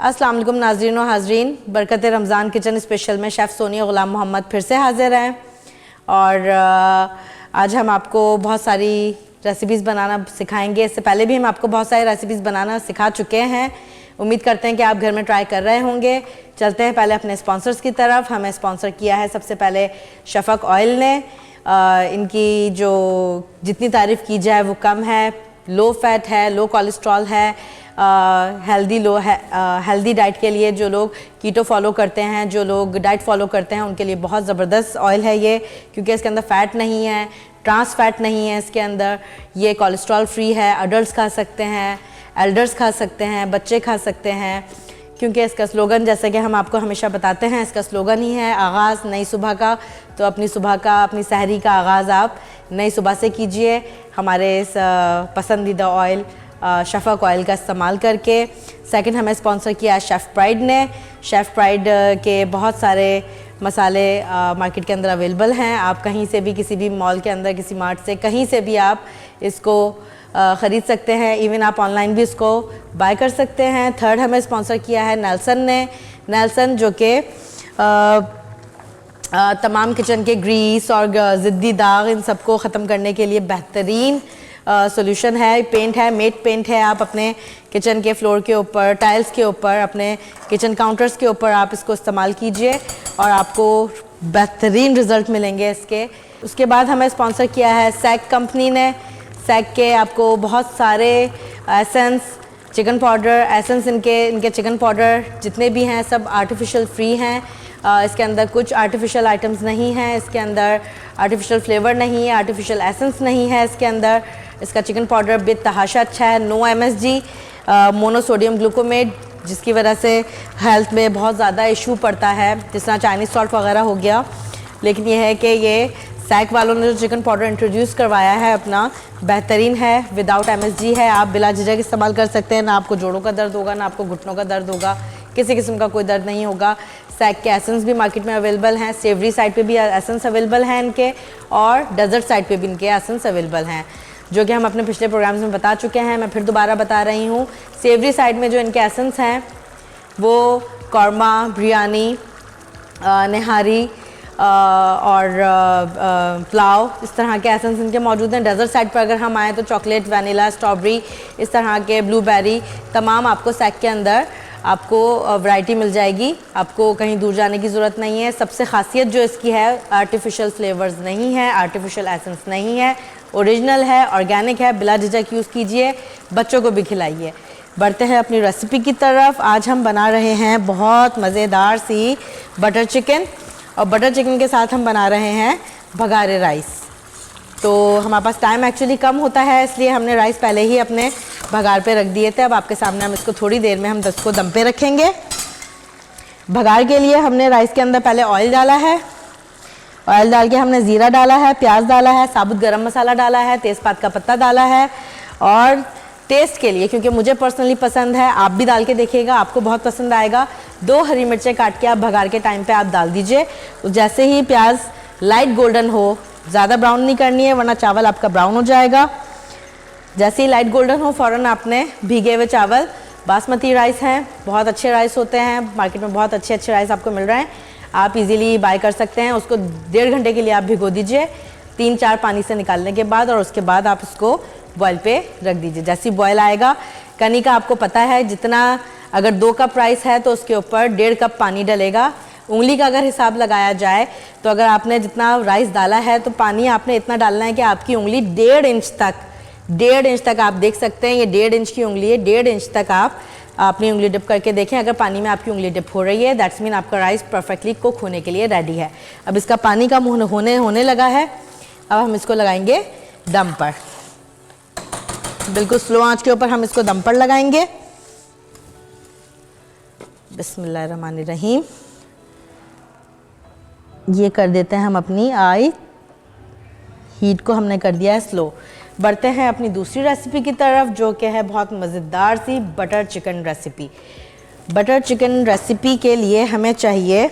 अस्सलाम वालेकुम नाज़रीन और हाज़रीन, बरकत रमज़ान किचन स्पेशल में शेफ़ सोनिया ग़ुलाम मोहम्मद फिर से हाज़िर हैं। और आज हम आपको बहुत सारी रेसिपीज़ बनाना सिखाएंगे। इससे पहले भी हम आपको बहुत सारी रेसिपीज़ बनाना सिखा चुके हैं। उम्मीद करते हैं कि आप घर में ट्राई कर रहे होंगे। चलते हैं पहले अपने स्पॉन्सर्स की तरफ। हमें स्पॉन्सर किया है सबसे पहले शफ़क़ ऑयल ने। इनकी जो जितनी तारीफ़ की जाए वो कम है। लो फैट है, लो कोलेस्ट्रॉल है, हेल्दी डाइट के लिए जो लोग कीटो फॉलो करते हैं, जो लोग डाइट फॉलो करते हैं, उनके लिए बहुत ज़बरदस्त ऑयल है ये, क्योंकि इसके अंदर फ़ैट नहीं है, ट्रांस फैट नहीं है इसके अंदर। ये कोलेस्ट्रॉल फ्री है, अडल्ट्स खा सकते हैं, एल्डर्स खा सकते हैं, बच्चे खा सकते हैं, क्योंकि इसका स्लोगन, जैसे कि हम आपको हमेशा बताते हैं, इसका स्लोगन ही है आगाज़ नई सुबह का। तो अपनी सुबह का, अपनी सहरी का आगाज़ आप नई सुबह से कीजिए हमारे इस पसंदीदा ऑयल शफ़क़ ऑयल का इस्तेमाल करके। सेकंड हमें स्पॉन्सर किया शेफ़ प्राइड ने। शेफ़ प्राइड के बहुत सारे मसाले मार्केट के अंदर अवेलेबल हैं। आप कहीं से भी, किसी भी मॉल के अंदर, किसी मार्ट से, कहीं से भी आप इसको ख़रीद सकते हैं। इवन आप ऑनलाइन भी इसको बाय कर सकते हैं। थर्ड हमें स्पॉन्सर किया है नेल्सन ने। नेल्सन जो कि तमाम किचन के ग्रीस और ज़िद्दी दाग इन सबको ख़त्म करने के लिए बेहतरीन सॉल्यूशन है। पेंट है, मेट पेंट है। आप अपने किचन के फ्लोर के ऊपर, टाइल्स के ऊपर, अपने किचन काउंटर्स के ऊपर आप इसको इस्तेमाल कीजिए और आपको बेहतरीन रिज़ल्ट मिलेंगे इसके। उसके बाद हमें स्पॉन्सर किया है सैक कंपनी ने। सैक के आपको बहुत सारे एसेंस, चिकन पाउडर एसेंस, इनके चिकन पाउडर जितने भी हैं सब आर्टिफिशियल फ्री हैं। इसके अंदर कुछ आर्टिफिशियल आइटम्स नहीं हैं, इसके अंदर आर्टिफिशियल फ्लेवर नहीं है, आर्टिफिशियल एसेंस नहीं है इसके अंदर। इसका चिकन पाउडर बेतहाशा अच्छा है। नो MSG मोनोसोडियम ग्लूकोमेट, जिसकी वजह से हेल्थ में बहुत ज़्यादा इशू पड़ता है, जिस तरह चाइनीज़ सॉल्ट वगैरह हो गया। लेकिन यह है कि ये सैक वालों ने जो चिकन पाउडर इंट्रोड्यूस करवाया है अपना, बेहतरीन है, विदाउट MSG है। आप बिला झिझक इस्तेमाल कर सकते हैं। ना आपको जोड़ों का दर्द होगा, ना आपको घुटनों का दर्द होगा, किसी किस्म का कोई दर्द नहीं होगा। सैक के एसेंस भी मार्केट में अवेलेबल हैं। सेवरी साइड पे भी एसेंस अवेलेबल हैं इनके, और डेजर्ट साइड पे भी इनके एसेंस अवेलेबल हैं, जो कि हम अपने पिछले प्रोग्राम्स में बता चुके हैं। मैं फिर दोबारा बता रही हूँ। सेवरी साइड में जो इनके एसेंस हैं वो कौरमा, बिरयानी, निहारी और पुलाव, इस तरह के एसेंस इनके मौजूद हैं। डेजर्ट साइड पर अगर हम आएँ तो चॉकलेट, वनीला, स्ट्रॉबेरी, इस तरह के, ब्लूबेरी, तमाम आपको सैक के अंदर आपको वैरायटी मिल जाएगी। आपको कहीं दूर जाने की ज़रूरत नहीं है। सबसे ख़ासियत जो इसकी है, आर्टिफिशियल फ्लेवर्स नहीं है, आर्टिफिशियल एसेंस नहीं है, ओरिजिनल है, ऑर्गेनिक है। बिला झिझक यूज़ कीजिए, बच्चों को भी खिलाइए। बढ़ते हैं अपनी रेसिपी की तरफ। आज हम बना रहे हैं बहुत मज़ेदार सी बटर चिकन, और बटर चिकन के साथ हम बना रहे हैं भगारे राइस। तो हमारे पास टाइम एक्चुअली कम होता है, इसलिए हमने राइस पहले ही अपने भगार पे रख दिए थे। अब आपके सामने हम इसको थोड़ी देर में हम इसको दम पे रखेंगे। भगार के लिए हमने राइस के अंदर पहले ऑयल डाला है। ऑयल डाल के हमने ज़ीरा डाला है, प्याज डाला है, साबुत गरम मसाला डाला है, तेज़पात का पत्ता डाला है। और टेस्ट के लिए, क्योंकि मुझे पर्सनली पसंद है, आप भी डाल के देखिएगा, आपको बहुत पसंद आएगा, 2 हरी मिर्चें काट के आप भगार के टाइम पे आप डाल दीजिए। तो जैसे ही प्याज लाइट गोल्डन हो, ज़्यादा ब्राउन नहीं करनी है वरना चावल आपका ब्राउन हो जाएगा। जैसे ही लाइट गोल्डन हो, फ़ौरन आपने भीगे हुए चावल, बासमती राइस हैं, बहुत अच्छे राइस होते हैं, मार्केट में बहुत अच्छे राइस आपको मिल रहे हैं, आप इजीली बाय कर सकते हैं। उसको 1.5 घंटे के लिए आप भिगो दीजिए 3-4 पानी से निकालने के बाद, और उसके बाद आप उसको बॉयल पे रख दीजिए। जैसे ही बॉयल आएगा, कनी का आपको पता है, जितना अगर 2 कप राइस है तो उसके ऊपर 1.5 कप पानी डलेगा। उंगली का अगर हिसाब लगाया जाए तो अगर आपने जितना राइस डाला है तो पानी आपने इतना डालना है कि आपकी उंगली 1.5 इंच तक आप देख सकते हैं। ये 1.5 इंच की उंगली है, 1.5 इंच तक आप अपनी उंगली डिप करके देखें। अगर पानी में आपकी उंगली डिप हो रही है, दैट्स मीन आपका राइस परफेक्टली कुक होने के लिए रेडी है। अब इसका पानी का मुँह होने लगा है। अब हम इसको लगाएंगे दम पर, बिल्कुल स्लो आंच के ऊपर हम इसको दम पर लगाएंगे। बिस्मिल्लाहिर्रहमानिर्रहीम। ये कर देते हैं हम अपनी आई हीट को हमने कर दिया है स्लो। बढ़ते हैं अपनी दूसरी रेसिपी की तरफ, जो कि है बहुत मज़ेदार सी butter chicken recipe. Butter chicken recipe के लिए हमें चाहिए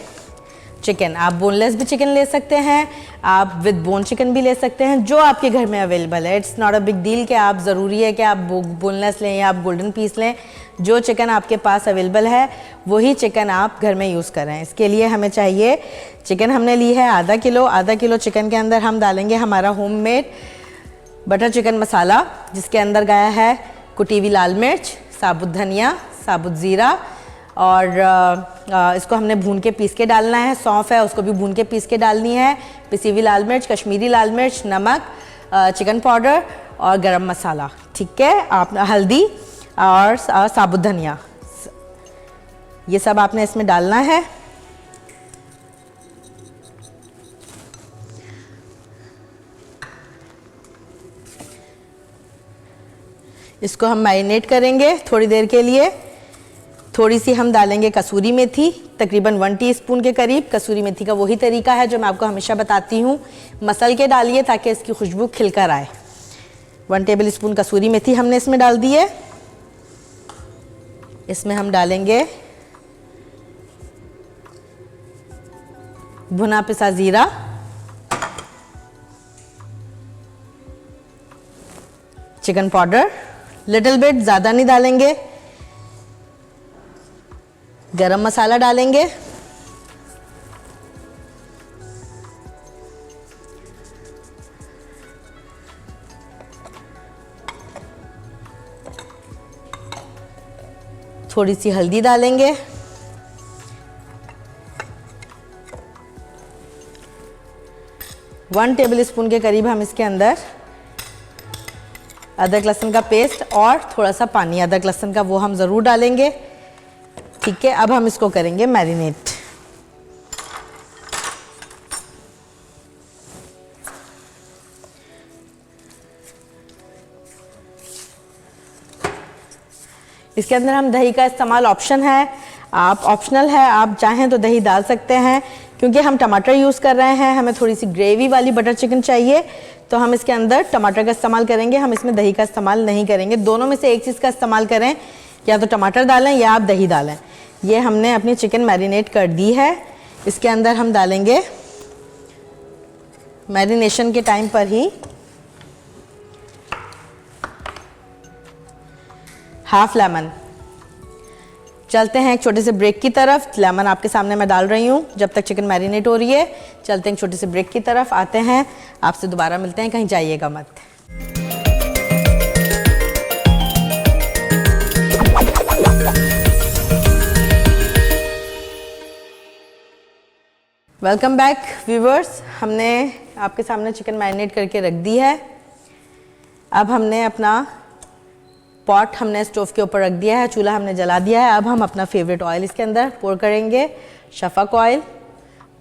चिकन। आप बोनलेस भी चिकन ले सकते हैं, आप विद बोन चिकन भी ले सकते हैं, जो आपके घर में अवेलेबल है। It's not a big deal कि आप ज़रूरी है कि आप बोनलेस लें या आप गोल्डन पीस लें। जो चिकन आपके पास अवेलेबल है वही चिकन आप घर में यूज़ करें। इसके लिए हमें चाहिए, चिकन हमने ली है आधा किलो। आधा किलो चिकन के अंदर हम डालेंगे हमारा होममेड बटर चिकन मसाला, जिसके अंदर गया है कुटी हुई लाल मिर्च, साबुत धनिया, साबुत ज़ीरा, और इसको हमने भून के पीस के डालना है। सौंफ है, उसको भी भून के पीस के डालनी है। पिसी हुई लाल मिर्च, कश्मीरी लाल मिर्च, नमक, चिकन पाउडर और गरम मसाला, ठीक है, आप हल्दी और साबुत धनिया, ये सब आपने इसमें डालना है। इसको हम मैरिनेट करेंगे थोड़ी देर के लिए। थोड़ी सी हम डालेंगे कसूरी मेथी, तकरीबन 1 टीस्पून के करीब। कसूरी मेथी का वही तरीका है जो मैं आपको हमेशा बताती हूँ, मसल के डालिए ताकि इसकी खुशबू खिलकर आए। 1 टेबल स्पून कसूरी मेथी हमने इसमें डाल दी है। इसमें हम डालेंगे भुना पिसा ज़ीरा, चिकन पाउडर लिटिल बिट, ज़्यादा नहीं डालेंगे। गरम मसाला डालेंगे, थोड़ी सी हल्दी डालेंगे, वन टेबल स्पून के करीब हम इसके अंदर अदरक लहसुन का पेस्ट और थोड़ा सा पानी अदरक लहसुन का वो हम ज़रूर डालेंगे, ठीक है। अब हम इसको करेंगे मैरिनेट। इसके अंदर हम दही का इस्तेमाल ऑप्शनल है, आप चाहें तो दही डाल सकते हैं। क्योंकि हम टमाटर यूज़ कर रहे हैं, हमें थोड़ी सी ग्रेवी वाली बटर चिकन चाहिए, तो हम इसके अंदर टमाटर का इस्तेमाल करेंगे, हम इसमें दही का इस्तेमाल नहीं करेंगे। दोनों में से एक चीज़ का इस्तेमाल करें, या तो टमाटर डालें या आप दही डालें। ये हमने अपनी चिकन मैरिनेट कर दी है। इसके अंदर हम डालेंगे मैरिनेशन के टाइम पर ही हाफ लेमन। चलते हैं एक छोटे से ब्रेक की तरफ। लेमन आपके सामने मैं डाल रही हूँ जब तक चिकन मैरिनेट हो रही है। चलते हैं एक छोटे से ब्रेक की तरफ, आते हैं, आपसे दोबारा मिलते हैं, कहीं जाइएगा मत। Welcome back viewers. हमने आपके सामने चिकन मैरिनेट करके रख दी है। अब हमने अपना पॉट हमने स्टोव के ऊपर रख दिया है, चूल्हा हमने जला दिया है। अब हम अपना फेवरेट ऑयल इसके अंदर पोर करेंगे। शफक ऑयल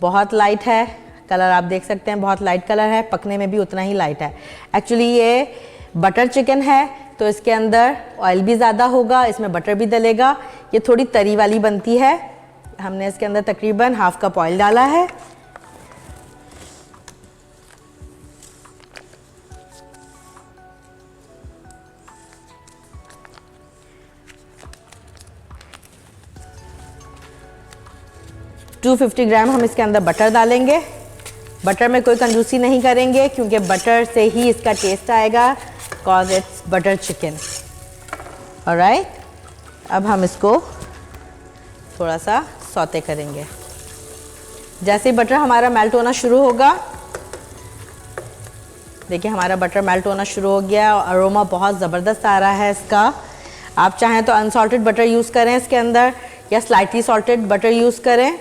बहुत लाइट है, कलर आप देख सकते हैं बहुत लाइट कलर है, पकने में भी उतना ही लाइट है। एक्चुअली ये बटर चिकन है तो इसके अंदर ऑयल भी ज़्यादा होगा, इसमें बटर भी डलेगा, ये थोड़ी तरी वाली बनती है। हमने इसके अंदर तकरीबन हाफ कप ऑयल डाला है। टू 250 ग्राम हम इसके अंदर बटर डालेंगे। बटर में कोई कंजूसी नहीं करेंगे क्योंकि बटर से ही इसका टेस्ट आएगा, cause it's butter chicken. Alright, अब हम इसको थोड़ा सा सौते करेंगे। जैसे ही बटर हमारा मेल्ट होना शुरू होगा, देखिए हमारा बटर मेल्ट होना शुरू हो गया, अरोमा बहुत ज़बरदस्त आ रहा है इसका। आप चाहें तो अनसॉल्टेड बटर यूज़ करें इसके अंदर, या स्लाइटली सॉल्टेड बटर यूज़ करें।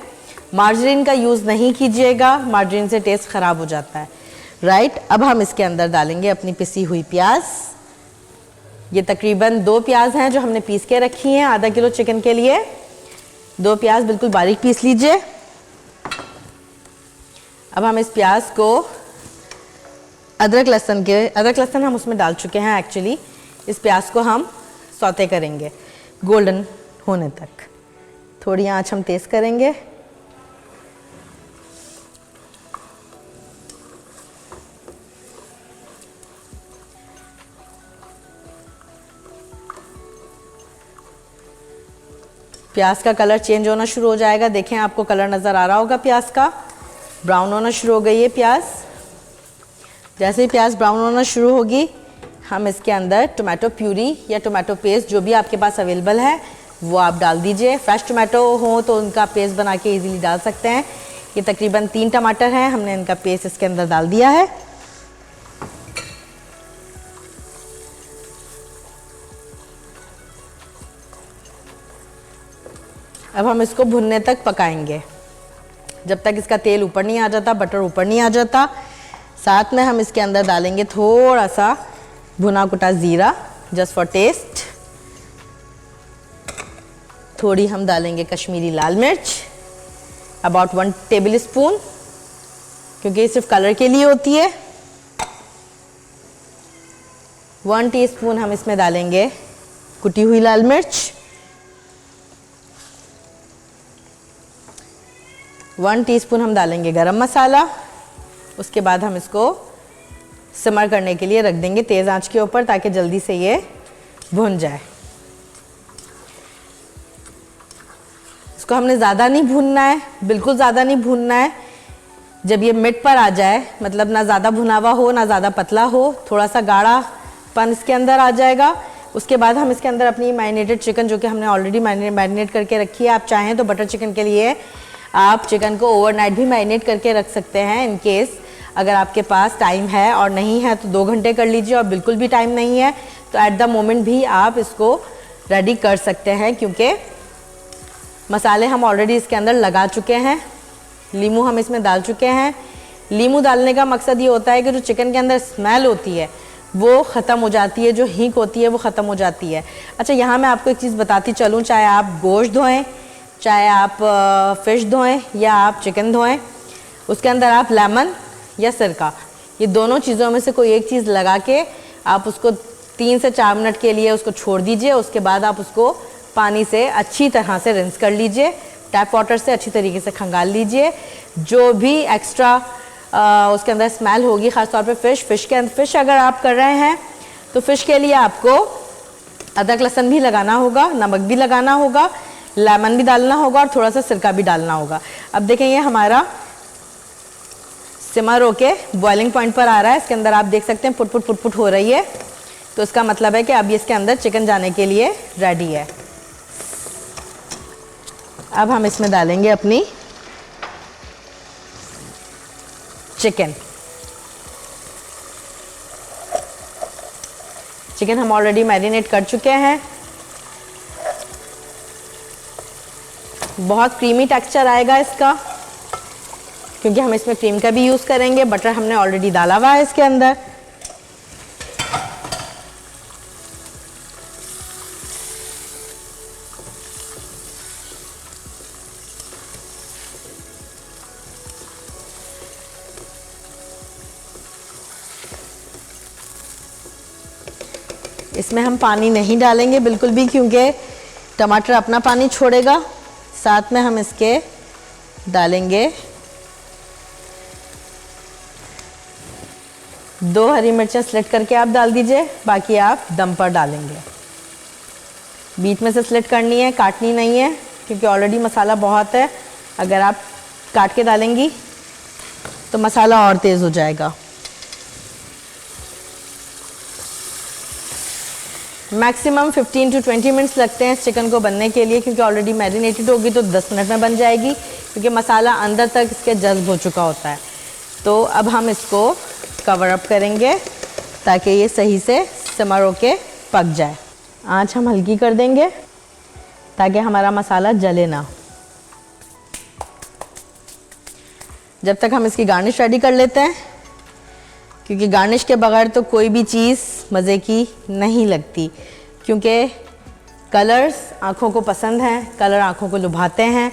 मार्जरीन का यूज़ नहीं कीजिएगा, मार्जरीन से टेस्ट ख़राब हो जाता है। राइट, अब हम इसके अंदर डालेंगे अपनी पिसी हुई प्याज। ये तकरीबन 2 प्याज हैं जो हमने पीस के रखी हैं आधा किलो चिकन के लिए। 2 प्याज बिल्कुल बारीक पीस लीजिए। अब हम इस प्याज को अदरक लहसुन हम उसमें डाल चुके हैं एक्चुअली। इस प्याज को हम सौते करेंगे गोल्डन होने तक। थोड़ी आंच हम तेज़ करेंगे। प्याज का कलर चेंज होना शुरू हो जाएगा। देखें, आपको कलर नज़र आ रहा होगा प्याज का, ब्राउन होना शुरू हो गई है प्याज। जैसे ही प्याज ब्राउन होना शुरू होगी, हम इसके अंदर टोमेटो प्यूरी या टोमेटो पेस्ट जो भी आपके पास अवेलेबल है वो आप डाल दीजिए। फ्रेश टोमेटो हो तो उनका पेस्ट बना के इजीली डाल सकते हैं। ये तकरीबन 3 टमाटर हैं, हमने इनका पेस्ट इसके अंदर डाल दिया है। अब हम इसको भुनने तक पकाएंगे, जब तक इसका तेल ऊपर नहीं आ जाता, बटर ऊपर नहीं आ जाता। साथ में हम इसके अंदर डालेंगे थोड़ा सा भुना कुटा ज़ीरा, जस्ट फॉर टेस्ट। थोड़ी हम डालेंगे कश्मीरी लाल मिर्च, अबाउट 1 टेबल स्पून, क्योंकि ये सिर्फ कलर के लिए होती है। 1 टीस्पून हम इसमें डालेंगे कुटी हुई लाल मिर्च, 1 टीस्पून हम डालेंगे गरम मसाला। उसके बाद हम इसको सिमर करने के लिए रख देंगे तेज़ आंच के ऊपर, ताकि जल्दी से ये भुन जाए। इसको हमने ज़्यादा नहीं भूनना है, बिल्कुल ज़्यादा नहीं भूनना है। जब ये मिड पर आ जाए, मतलब ना ज़्यादा भुना हुआ हो ना ज़्यादा पतला हो, थोड़ा सा गाढ़ापन इसके अंदर आ जाएगा। उसके बाद हम इसके अंदर अपनी मैरिनेटेड चिकन, जो कि हमने ऑलरेडी मैरिनेट करके रखी है, आप चाहें तो बटर चिकन के लिए आप चिकन को ओवरनाइट भी मैरिनेट करके रख सकते हैं। इन केस अगर आपके पास टाइम है, और नहीं है तो 2 घंटे कर लीजिए, और बिल्कुल भी टाइम नहीं है तो एट द मोमेंट भी आप इसको रेडी कर सकते हैं, क्योंकि मसाले हम ऑलरेडी इसके अंदर लगा चुके हैं। लीमू हम इसमें डाल चुके हैं। लीमू डालने का मकसद ये होता है कि जो चिकन के अंदर स्मेल होती है वो ख़त्म हो जाती है, जो हींग होती है वो ख़त्म हो जाती है। अच्छा, यहाँ मैं आपको एक चीज़ बताती चलूँ, चाहे आप गोश्त धोएं, चाहे आप फ़िश धोएं या आप चिकन धोएं, उसके अंदर आप लेमन या सिरका, ये दोनों चीज़ों में से कोई एक चीज़ लगा के आप उसको 3 से 4 मिनट के लिए उसको छोड़ दीजिए। उसके बाद आप उसको पानी से अच्छी तरह से रिंस कर लीजिए, टैप वाटर से अच्छी तरीके से खंगाल लीजिए। जो भी एक्स्ट्रा उसके अंदर स्मेल होगी, ख़ासतौर पे फ़िश अगर आप कर रहे हैं तो फ़िश के लिए आपको अदरक लहसुन भी लगाना होगा, नमक भी लगाना होगा, लेमन भी डालना होगा, और थोड़ा सा सिरका भी डालना होगा। अब देखें, ये हमारा सिमर होके बॉइलिंग पॉइंट पर आ रहा है। इसके अंदर आप देख सकते हैं पुट पुट पुट पुट हो रही है, तो इसका मतलब है कि अब इसके अंदर चिकन जाने के लिए रेडी है। अब हम इसमें डालेंगे अपनी चिकन। चिकन हम ऑलरेडी मैरिनेट कर चुके हैं। बहुत क्रीमी टेक्सचर आएगा इसका, क्योंकि हम इसमें क्रीम का भी यूज़ करेंगे। बटर हमने ऑलरेडी डाला हुआ है इसके अंदर। इसमें हम पानी नहीं डालेंगे बिल्कुल भी, क्योंकि टमाटर अपना पानी छोड़ेगा। साथ में हम इसके डालेंगे 2 हरी मिर्चें स्लिट करके आप डाल दीजिए, बाकी आप दम पर डालेंगे। बीच में से स्लिट करनी है, काटनी नहीं है, क्योंकि ऑलरेडी मसाला बहुत है। अगर आप काट के डालेंगी तो मसाला और तेज़ हो जाएगा। मैक्सिमम 15 to 20 मिनट्स लगते हैं इस चिकन को बनने के लिए, क्योंकि ऑलरेडी मैरिनेटेड होगी तो 10 मिनट में बन जाएगी, क्योंकि मसाला अंदर तक इसके जज्ब हो चुका होता है। तो अब हम इसको कवर अप करेंगे ताकि ये सही से सिमर होके पक जाए। आँच हम हल्की कर देंगे ताकि हमारा मसाला जले ना। जब तक हम इसकी गार्निश रेडी कर लेते हैं, क्योंकि गार्निश के बगैर तो कोई भी चीज़ मज़े की नहीं लगती, क्योंकि कलर्स आँखों को पसंद हैं, कलर आँखों को लुभाते हैं।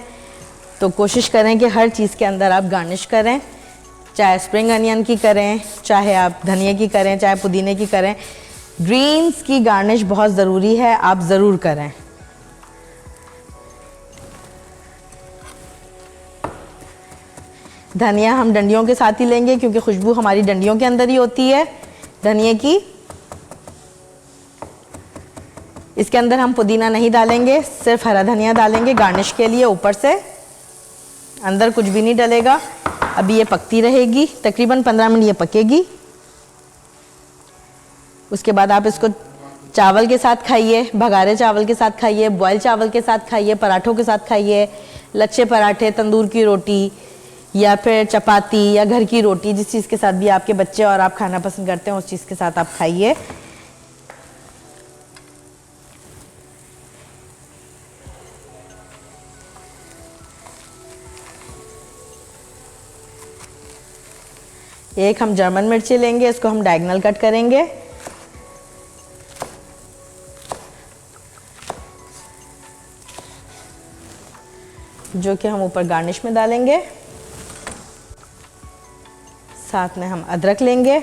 तो कोशिश करें कि हर चीज़ के अंदर आप गार्निश करें, चाहे स्प्रिंग अनियन की करें, चाहे आप धनिया की करें, चाहे पुदीने की करें। ग्रीन्स की गार्निश बहुत ज़रूरी है, आप ज़रूर करें। धनिया हम डंडियों के साथ ही लेंगे, क्योंकि खुशबू हमारी डंडियों के अंदर ही होती है धनिया की। इसके अंदर हम पुदीना नहीं डालेंगे, सिर्फ हरा धनिया डालेंगे गार्निश के लिए ऊपर से, अंदर कुछ भी नहीं डलेगा। अभी ये पकती रहेगी, तकरीबन 15 मिनट ये पकेगी। उसके बाद आप इसको चावल के साथ खाइए, भगारे चावल के साथ खाइए, बॉयल चावल के साथ खाइए, पराठों के साथ खाइए, लच्छे पराठे, तंदूर की रोटी या फिर चपाती या घर की रोटी, जिस चीज़ के साथ भी आपके बच्चे और आप खाना पसंद करते हैं उस चीज़ के साथ आप खाइए। एक हम जर्मन मिर्ची लेंगे, इसको हम डायगोनल कट करेंगे। जो कि हम ऊपर गार्निश में डालेंगे। साथ में हम अदरक लेंगे,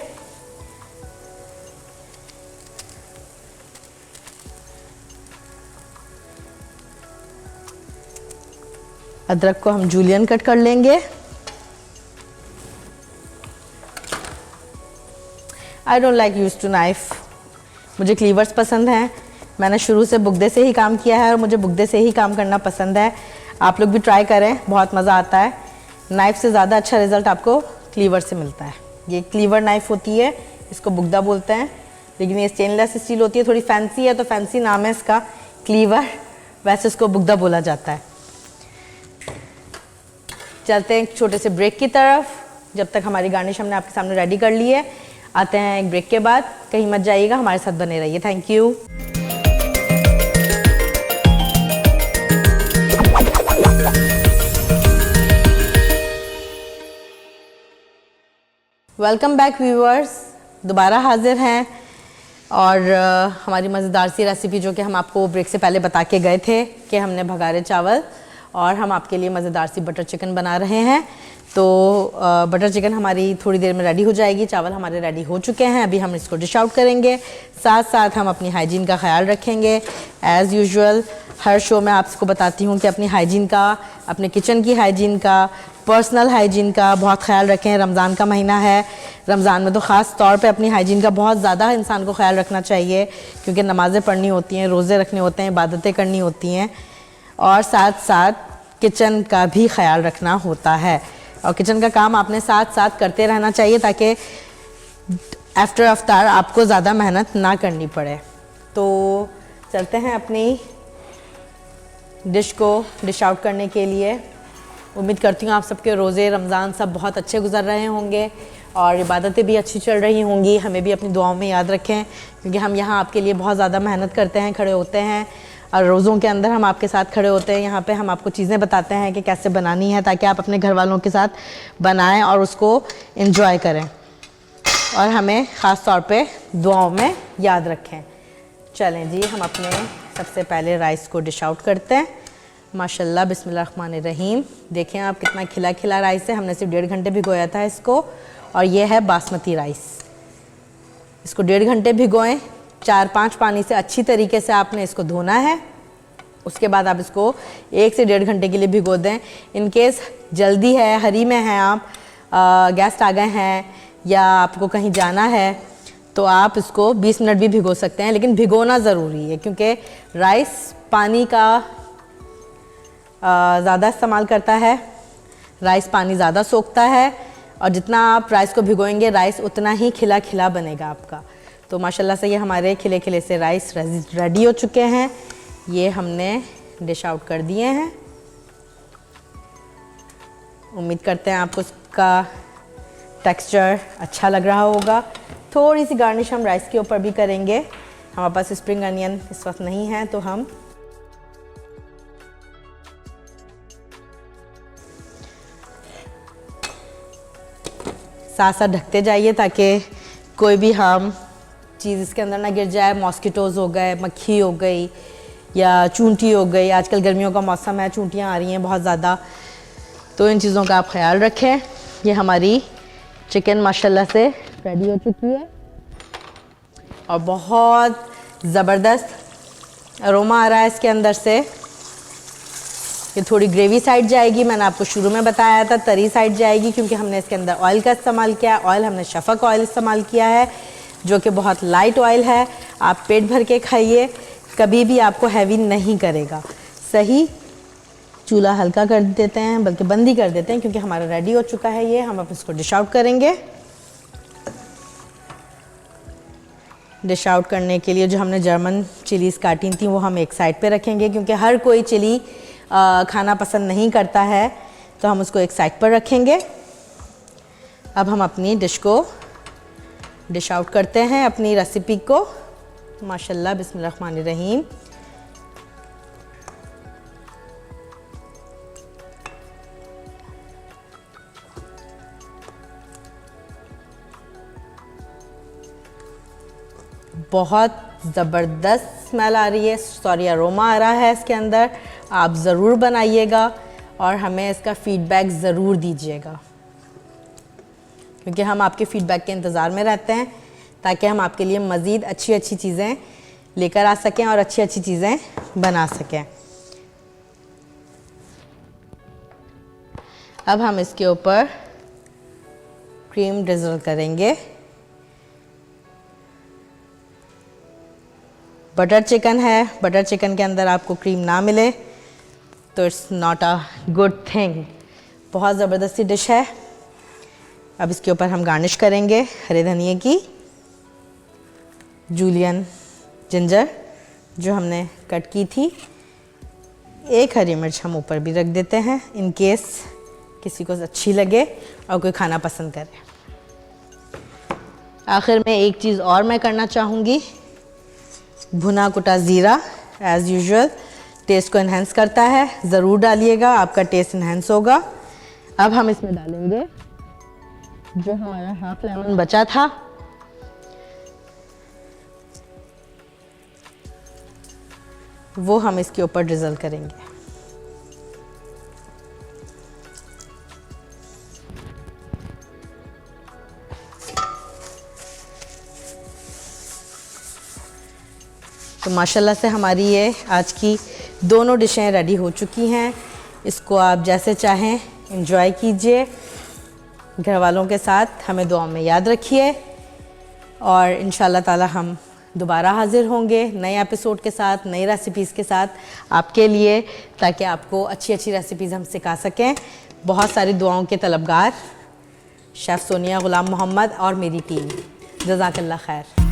अदरक को हम जूलियन कट कर लेंगे। I don't like use to knife, मुझे क्लीवर्स पसंद हैं। मैंने शुरू से बुगदे से ही काम किया है और मुझे बुगदे से ही काम करना पसंद है। आप लोग भी ट्राई करें, बहुत मज़ा आता है। नाइफ़ से ज़्यादा अच्छा रिज़ल्ट आपको क्लीवर से मिलता है। ये क्लीवर नाइफ़ होती है, इसको बुगदा बोलते हैं, लेकिन ये स्टेनलेस स्टील होती है, थोड़ी फैंसी है तो फैंसी नाम है इसका क्लीवर, वैसे इसको बुगदा बोला जाता है। चलते हैं एक छोटे से ब्रेक की तरफ, जब तक हमारी गार्निश हमने आपके सामने रेडी कर ली है। आते हैं एक ब्रेक के बाद, कहीं मत जाइएगा, हमारे साथ बने रहिए। Thank you. Welcome back viewers, दोबारा हाजिर हैं और हमारी मज़ेदार सी रेसिपी जो कि हम आपको ब्रेक से पहले बता के गए थे कि हमने भगारे चावल और हम आपके लिए मज़ेदार सी बटर चिकन बना रहे हैं। तो बटर चिकन हमारी थोड़ी देर में रेडी हो जाएगी, चावल हमारे रेडी हो चुके हैं, अभी हम इसको डिश आउट करेंगे। साथ साथ हम अपनी हाइजीन का ख्याल रखेंगे। एज़ यूजुअल हर शो में आपको बताती हूँ कि अपनी हाइजीन का, अपने किचन की हाइजीन का, पर्सनल हाइजीन का बहुत ख्याल रखें। रमज़ान का महीना है, रमज़ान में तो ख़ास तौर पे अपनी हाइजीन का बहुत ज़्यादा इंसान को ख्याल रखना चाहिए, क्योंकि नमाज़ें पढ़नी होती हैं, रोज़े रखने होते हैं, इबादतें करनी होती हैं और साथ साथ किचन का भी ख्याल रखना होता है। और किचन का काम आपने साथ साथ करते रहना चाहिए ताकि आफ्टर अफ्तार आपको ज़्यादा मेहनत ना करनी पड़े। तो चलते हैं अपनी डिश को डिश आउट करने के लिए। उम्मीद करती हूँ आप सबके रोज़े रमज़ान सब बहुत अच्छे गुजर रहे होंगे और इबादतें भी अच्छी चल रही होंगी। हमें भी अपनी दुआओं में याद रखें, क्योंकि हम यहाँ आपके लिए बहुत ज़्यादा मेहनत करते हैं, खड़े होते हैं और रोज़ों के अंदर हम आपके साथ खड़े होते हैं। यहाँ पे हम आपको चीज़ें बताते हैं कि कैसे बनानी है ताकि आप अपने घर वालों के साथ बनाएं और उसको एंजॉय करें और हमें ख़ास तौर पे दुआओं में याद रखें। चलें जी, हम अपने सबसे पहले राइस को डिश आउट करते हैं। माशाल्लाह, बिस्मिल्लाहिर्रहमानिर्रहीम। देखें आप कितना खिला खिला राइस है, हमने सिर्फ 1.5 घंटे भिगोया था इसको और ये है बासमती राइस। इसको 1.5 घंटे भिगोएं, 4-5 पानी से अच्छी तरीके से आपने इसको धोना है। उसके बाद आप इसको 1 से 1.5 घंटे के लिए भिगो दें। इन केस जल्दी है, हरी में हैं आप, गेस्ट आ गए हैं या आपको कहीं जाना है तो आप इसको 20 मिनट भी भिगो सकते हैं, लेकिन भिगोना ज़रूरी है क्योंकि राइस पानी का ज़्यादा इस्तेमाल करता है, राइस पानी ज़्यादा सोखता है और जितना आप राइस को भिगोएंगे राइस उतना ही खिला खिला बनेगा आपका। तो माशाल्लाह से ये हमारे खिले खिले से राइस रेडी हो चुके हैं। ये हमने डिश आउट कर दिए हैं। उम्मीद करते हैं आपको इसका टेक्सचर अच्छा लग रहा होगा। थोड़ी सी गार्निश हम राइस के ऊपर भी करेंगे। हमारे पास स्प्रिंग अनियन इस वक्त नहीं है तो हम साथ साथ ढकते जाइए ताकि कोई भी हार्म चीज़ इसके अंदर ना गिर जाए। मॉस्किटोज़ हो गए, मक्खी हो गई या चूंटी हो गई, आजकल गर्मियों का मौसम है, चूंटियाँ आ रही हैं बहुत ज़्यादा, तो इन चीज़ों का आप ख्याल रखें। ये हमारी चिकन माशाल्लाह से रेडी हो चुकी है और बहुत ज़बरदस्त अरोमा आ रहा है इसके अंदर से। ये थोड़ी ग्रेवी साइड जाएगी, मैंने आपको शुरू में बताया था तरी साइड जाएगी क्योंकि हमने इसके अंदर ऑयल का इस्तेमाल किया है। ऑयल हमने शफक ऑयल इस्तेमाल किया है जो कि बहुत लाइट ऑयल है। आप पेट भर के खाइए, कभी भी आपको हैवी नहीं करेगा। सही, चूल्हा हल्का कर देते हैं, बल्कि बंद ही कर देते हैं, क्योंकि हमारा रेडी हो चुका है ये। हम अब इसको डिश आउट करेंगे। डिश आउट करने के लिए जो हमने जर्मन चिलीज़ काटी थी वो हम एक साइड पे रखेंगे, क्योंकि हर कोई चिली खाना पसंद नहीं करता है, तो हम उसको एक साइड पर रखेंगे। अब हम अपनी डिश को डिश आउट करते हैं, अपनी रेसिपी को। माशाल्लाह, बिस्मिल्लाहिर्रहमानिर्रहीम। बहुत ज़बरदस्त स्मेल आ रही है, सॉरी अरोमा आ रहा है इसके अंदर। आप ज़रूर बनाइएगा और हमें इसका फ़ीडबैक ज़रूर दीजिएगा, क्योंकि हम आपके फ़ीडबैक के इंतज़ार में रहते हैं, ताकि हम आपके लिए मज़ीद अच्छी अच्छी चीज़ें लेकर आ सकें और अच्छी अच्छी चीज़ें बना सकें। अब हम इसके ऊपर क्रीम ड्रिज़ल करेंगे। बटर चिकन है, बटर चिकन के अंदर आपको क्रीम ना मिले तो it's not a good thing. बहुत ज़बरदस्ती डिश है। अब इसके ऊपर हम गार्निश करेंगे हरे धनिए की, जूलियन जिंजर जो हमने कट की थी, एक हरी मिर्च हम ऊपर भी रख देते हैं इन केस किसी को अच्छी लगे और कोई खाना पसंद करे। आखिर में एक चीज़ और मैं करना चाहूँगी, भुना कुटा ज़ीरा एज़ यूजुअल टेस्ट को इन्हेंस करता है, ज़रूर डालिएगा, आपका टेस्ट इन्हेंस होगा। अब हम इसमें डालेंगे जो हमारा हाफ लेमन बचा था, वो हम इसके ऊपर ड्रिज़ल करेंगे। तो माशाल्लाह से हमारी ये आज की दोनों डिशें रेडी हो चुकी हैं। इसको आप जैसे चाहें एंजॉय कीजिए घर वालों के साथ। हमें दुआ में याद रखिए और इंशाल्लाह ताला हम दोबारा हाज़िर होंगे नए एपिसोड के साथ, नई रेसिपीज़ के साथ आपके लिए, ताकि आपको अच्छी अच्छी रेसिपीज़ हम सिखा सकें। बहुत सारी दुआओं के तलबगार शेफ़ सोनिया ग़ुलाम मोहम्मद और मेरी टीम। जज़ाकल्लाह खैर।